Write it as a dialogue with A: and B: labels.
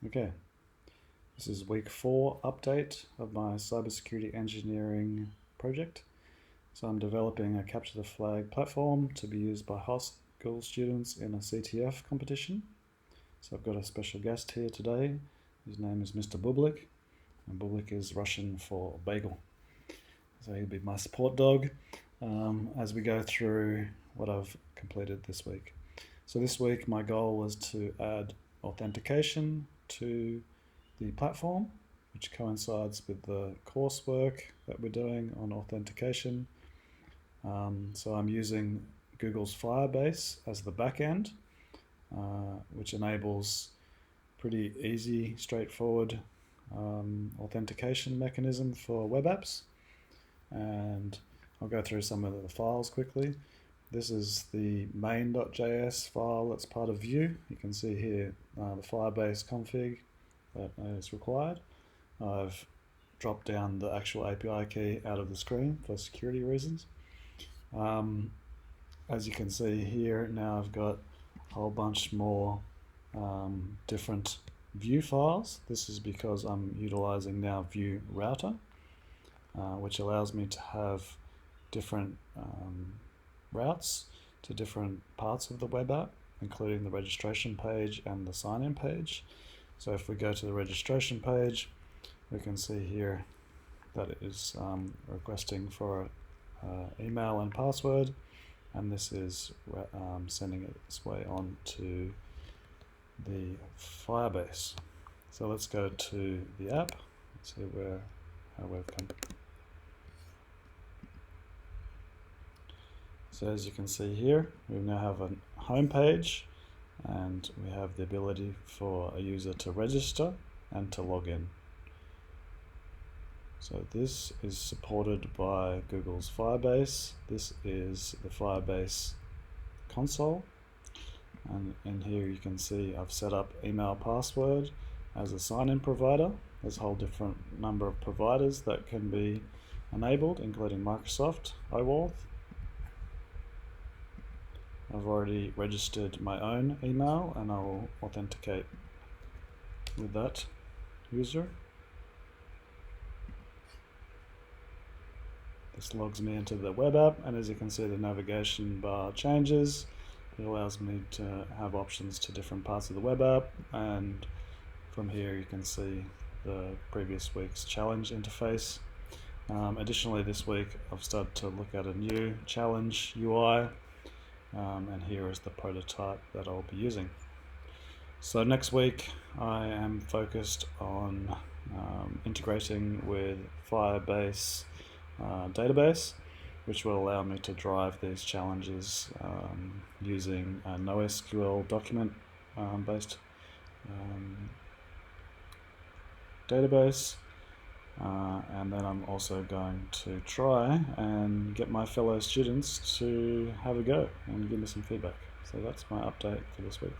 A: Okay, this is week 4 update of my cybersecurity engineering project. So I'm developing a capture the flag platform to be used by high school students in a CTF competition. So I've got a special guest here today. His name is Mr. Bublik, and Bublik is Russian for bagel. So he'll be my support dog as we go through what I've completed this week. So this week my goal was to add authentication to the platform, which coincides with the coursework that we're doing on authentication. So I'm using Google's Firebase as the backend, which enables pretty easy, straightforward authentication mechanism for web apps. And I'll go through some of the files quickly. This is the main.js file that's part of Vue. You can see here the Firebase config that is required. I've dropped down the actual API key out of the screen for security reasons. As you can see here, now I've got a whole bunch more different Vue files. This is because I'm utilizing now Vue Router, which allows me to have different routes to different parts of the web app, including the registration page and the sign-in page. So if we go to the registration page, we can see here that it is requesting for email and password, and this is sending it its way on to the Firebase. So let's go to the app. Let's see how we've come. So as you can see here, we now have a home page, and we have the ability for a user to register and to log in. So this is supported by Google's Firebase. This is the Firebase console, and in here you can see I've set up email password as a sign-in provider. There's a whole different number of providers that can be enabled, including Microsoft, OAuth. I've already registered my own email and I will authenticate with that user. This logs me into the web app, and as you can see, the navigation bar changes. It allows me to have options to different parts of the web app, and from here you can see the previous week's challenge interface. Additionally, this week I've started to look at a new challenge UI, and here is the prototype that I'll be using. So next week I am focused on integrating with Firebase database, which will allow me to drive these challenges using a NoSQL document based database. And then I'm also going to try and get my fellow students to have a go and give me some feedback. So that's my update for this week.